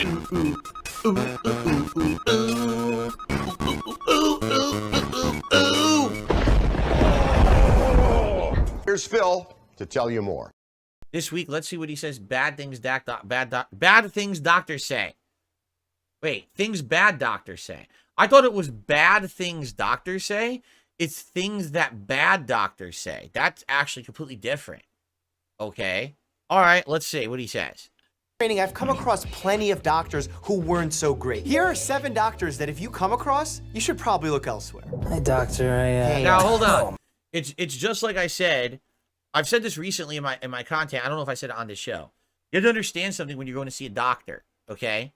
Here's Phil to tell you more. This week, let's see what he says. Bad things things doctors say. Wait, things bad doctors say. I thought it was bad things doctors say. It's things that bad doctors say. That's actually completely different. Okay. All right, let's see what he says. I've come across plenty of doctors who weren't so great. Here are 7 doctors that if you come across, you should probably look elsewhere. Hi, doctor. Now, hold on. It's just like I said. I've said this recently in my content. I don't know if I said it on this show. You have to understand something when you're going to see a doctor, okay?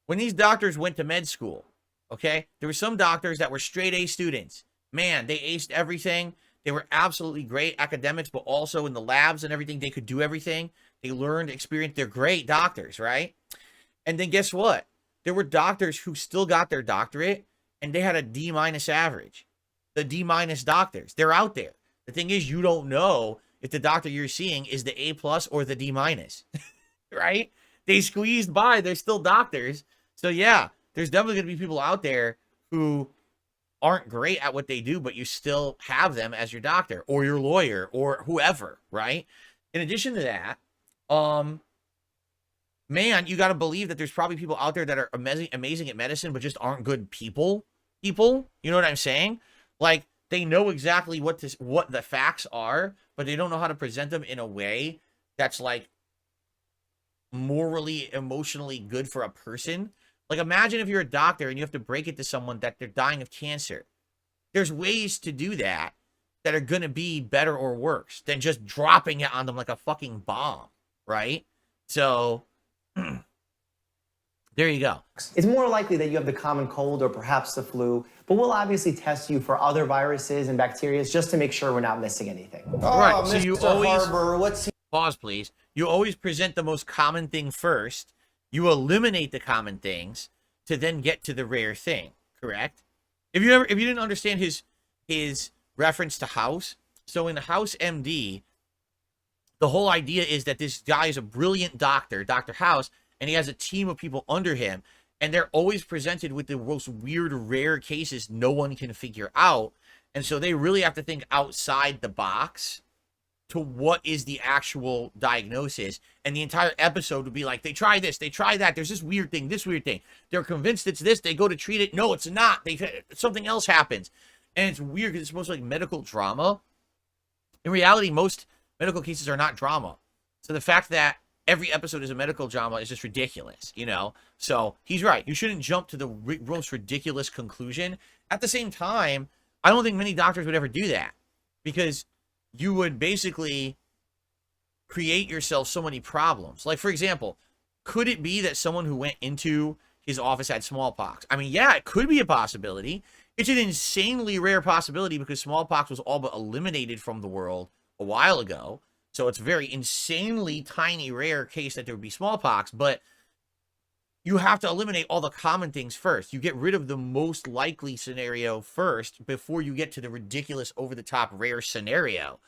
When these doctors went to med school, okay, there were some doctors that were straight A students. Man, they aced everything. They were absolutely great academics, but also in the labs and everything, they could do everything. They learned, experienced. They're great doctors, right? And then guess what? There were doctors who still got their doctorate, and they had a D- average. The D- doctors, they're out there. The thing is, you don't know if the doctor you're seeing is the A+ or the D-, right? They squeezed by. They're still doctors. So, yeah, there's definitely going to be people out there who aren't great at what they do, but you still have them as your doctor or your lawyer or whoever, right? In addition to that, man, you got to believe that there's probably people out there that are amazing at medicine, but just aren't good people. You know what I'm saying? Like, they know exactly what the facts are, but they don't know how to present them in a way that's like morally, emotionally good for a person. Like, imagine if you're a doctor and you have to break it to someone that they're dying of cancer. There's ways to do that that are going to be better or worse than just dropping it on them like a fucking bomb, right? So, there you go. It's more likely that you have the common cold or perhaps the flu, but we'll obviously test you for other viruses and bacteria just to make sure we're not missing anything. Right, so Mr. you always... Harbour, what's... Pause, please. You always present the most common thing first. You eliminate the common things to then get to the rare thing, correct? If you didn't understand his reference to House, so in the House MD, the whole idea is that this guy is a brilliant doctor, Dr. House, and he has a team of people under him, and they're always presented with the most weird, rare cases no one can figure out, and so they really have to think outside the box to what is the actual diagnosis, and the entire episode would be like, they try this, they try that, there's this weird thing, they're convinced it's this, they go to treat it, no, it's not, something else happens, and it's weird because it's supposed to be like medical drama. In reality, most medical cases are not drama, so the fact that every episode is a medical drama is just ridiculous, you know? So he's right. You shouldn't jump to the most ridiculous conclusion. At the same time, I don't think many doctors would ever do that, because you would basically create yourself so many problems. Like, for example, could it be that someone who went into his office had smallpox? I mean, yeah, it could be a possibility. It's an insanely rare possibility because smallpox was all but eliminated from the world a while ago. So it's a very insanely tiny, rare case that there would be smallpox, but you have to eliminate all the common things first. You get rid of the most likely scenario first before you get to the ridiculous, over-the-top, rare scenario.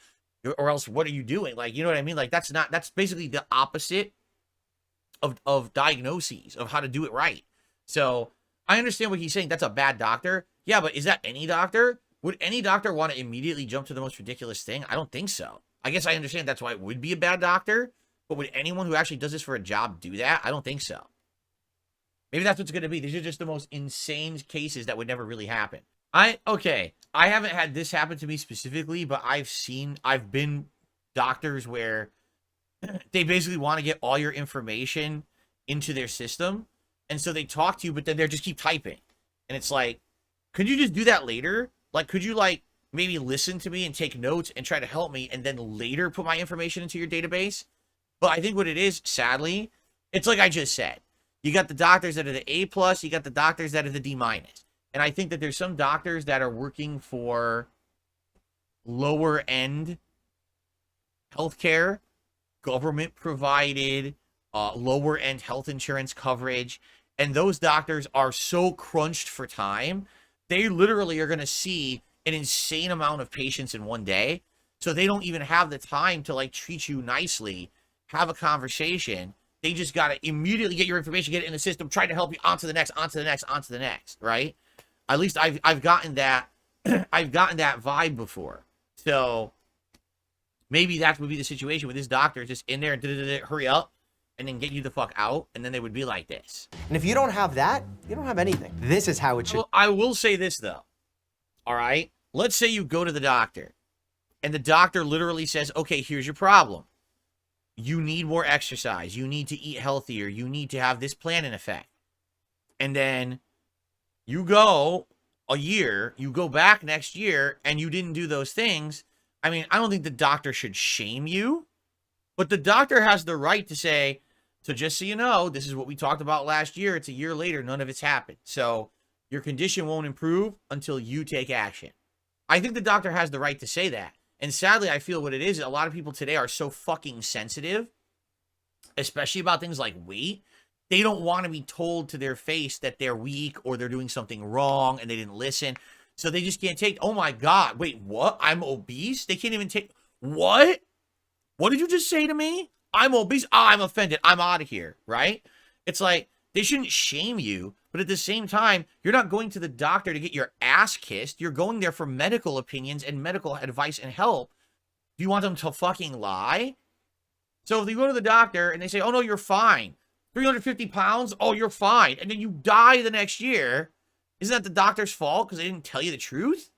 Or else, what are you doing? Like, you know what I mean? Like, that's basically the opposite of diagnoses, of how to do it right. So, I understand what he's saying. That's a bad doctor. Yeah, but is that any doctor? Would any doctor want to immediately jump to the most ridiculous thing? I don't think so. I guess I understand that's why it would be a bad doctor, but would anyone who actually does this for a job do that? I don't think so. Maybe that's what's going to be. These are just the most insane cases that would never really happen. I haven't had this happen to me specifically, but I've been doctors where they basically want to get all your information into their system, and so they talk to you, but then they just keep typing. And it's like, could you just do that later? Like, could you, like, maybe listen to me and take notes and try to help me and then later put my information into your database? But I think what it is, sadly, it's like I just said. You got the doctors that are the A+, you got the doctors that are the D-. And I think that there's some doctors that are working for lower-end healthcare, government-provided, lower-end health insurance coverage, and those doctors are so crunched for time, they literally are going to see an insane amount of patients in one day, so they don't even have the time to, like, treat you nicely, have a conversation. They just got to immediately get your information, get it in the system, try to help you onto the next, right? At least I've gotten that I've gotten that vibe before. So maybe that would be the situation with this doctor just in there and hurry up and then get you the fuck out, and then they would be like this. And if you don't have that, you don't have anything. This is how it should. Well, I will say this though. All right? Let's say you go to the doctor and the doctor literally says, "Okay, here's your problem. You need more exercise. You need to eat healthier. You need to have this plan in effect." And then you go a year, you go back next year, and you didn't do those things. I mean, I don't think the doctor should shame you, but the doctor has the right to say, so just so you know, this is what we talked about last year. It's a year later. None of it's happened. So your condition won't improve until you take action. I think the doctor has the right to say that. And sadly, I feel what it is, a lot of people today are so fucking sensitive, especially about things like weight. They don't want to be told to their face that they're weak or they're doing something wrong and they didn't listen. So they just can't take, oh my God, wait, what? I'm obese? They can't even take, what? What did you just say to me? I'm obese? Ah, I'm offended. I'm out of here, right? It's like, they shouldn't shame you, but at the same time, you're not going to the doctor to get your ass kissed. You're going there for medical opinions and medical advice and help. Do you want them to fucking lie? So if you go to the doctor and they say, oh no, you're fine. 350 pounds? Oh, you're fine. And then you die the next year. Isn't that the doctor's fault because they didn't tell you the truth?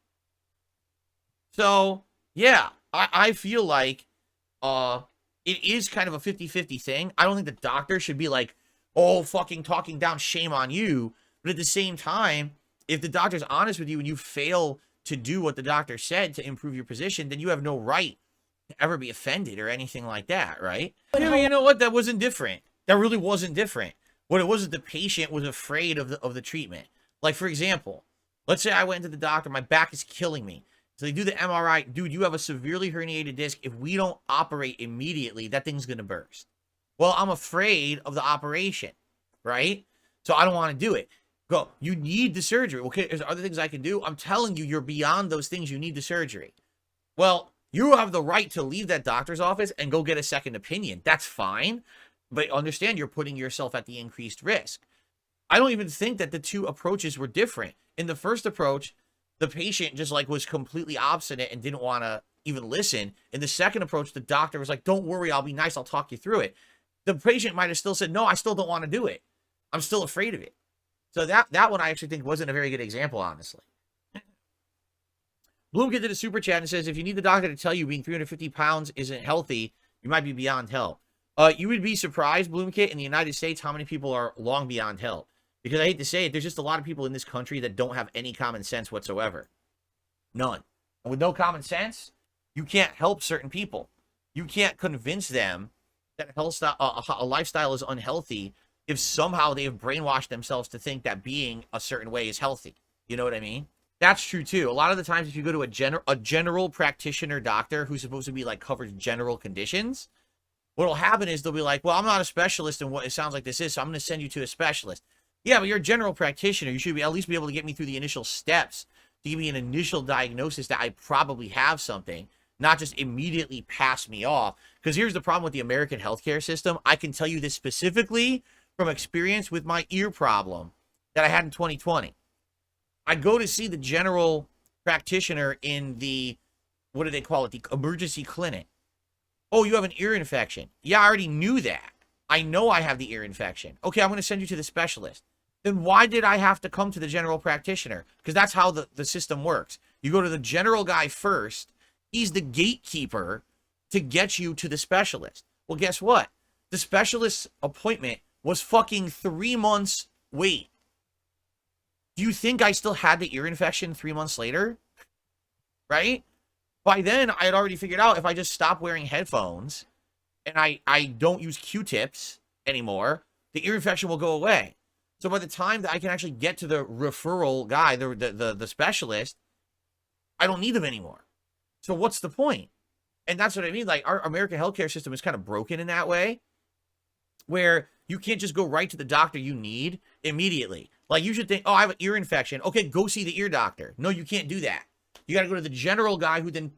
So, yeah, I feel like it is kind of a 50-50 thing. I don't think the doctor should be like, oh, fucking talking down, shame on you. But at the same time, if the doctor's honest with you and you fail to do what the doctor said to improve your position, then you have no right to ever be offended or anything like that, right? Yeah, but you know what? That wasn't different. That really wasn't different. What it was is the patient was afraid of the treatment. Like, for example, let's say I went to the doctor, my back is killing me. So they do the MRI. Dude, you have a severely herniated disc. If we don't operate immediately, that thing's going to burst. Well, I'm afraid of the operation, right? So I don't want to do it. Go, you need the surgery. Okay, there's other things I can do. I'm telling you, you're beyond those things. You need the surgery. Well, you have the right to leave that doctor's office and go get a second opinion. That's fine. But understand you're putting yourself at the increased risk. I don't even think that the two approaches were different. In the first approach, the patient just like was completely obstinate and didn't want to even listen. In the second approach, the doctor was like, don't worry, I'll be nice. I'll talk you through it. The patient might have still said, no, I still don't want to do it. I'm still afraid of it. So that one I actually think wasn't a very good example, honestly. Bloomkid did a super chat and says, if you need the doctor to tell you being 350 pounds isn't healthy, you might be beyond help. You would be surprised, Bloomkid, in the United States, how many people are long beyond help. Because I hate to say it, there's just a lot of people in this country that don't have any common sense whatsoever. None. And with no common sense, you can't help certain people. You can't convince them that a lifestyle is unhealthy if somehow they have brainwashed themselves to think that being a certain way is healthy. You know what I mean? That's true too. A lot of the times if you go to a general practitioner doctor who's supposed to be like covers general conditions, what'll happen is they'll be like, well, I'm not a specialist in what it sounds like this is, so I'm going to send you to a specialist. Yeah, but you're a general practitioner. You should at least be able to get me through the initial steps to give me an initial diagnosis that I probably have something, not just immediately pass me off. Because here's the problem with the American healthcare system. I can tell you this specifically from experience with my ear problem that I had in 2020. I go to see the general practitioner in the, what do they call it, the emergency clinic. Oh, you have an ear infection. Yeah, I already knew that. I know I have the ear infection. Okay, I'm going to send you to the specialist. Then why did I have to come to the general practitioner? Because that's how the system works. You go to the general guy first. He's the gatekeeper to get you to the specialist. Well, guess what? The specialist's appointment was fucking 3 months wait. Do you think I still had the ear infection 3 months later? Right? By then, I had already figured out if I just stop wearing headphones and I don't use Q-tips anymore, the ear infection will go away. So by the time that I can actually get to the referral guy, the specialist, I don't need them anymore. So what's the point? And that's what I mean. Like, our American healthcare system is kind of broken in that way, where you can't just go right to the doctor you need immediately. Like, you should think, oh, I have an ear infection. Okay, go see the ear doctor. No, you can't do that. You got to go to the general guy who then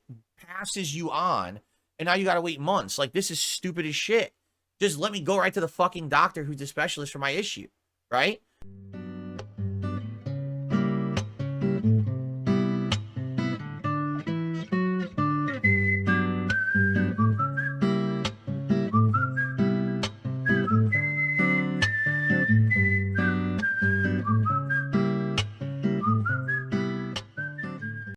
passes you on, and now you got to wait months. Like, this is stupid as shit. Just let me go right to the fucking doctor who's the specialist for my issue, right?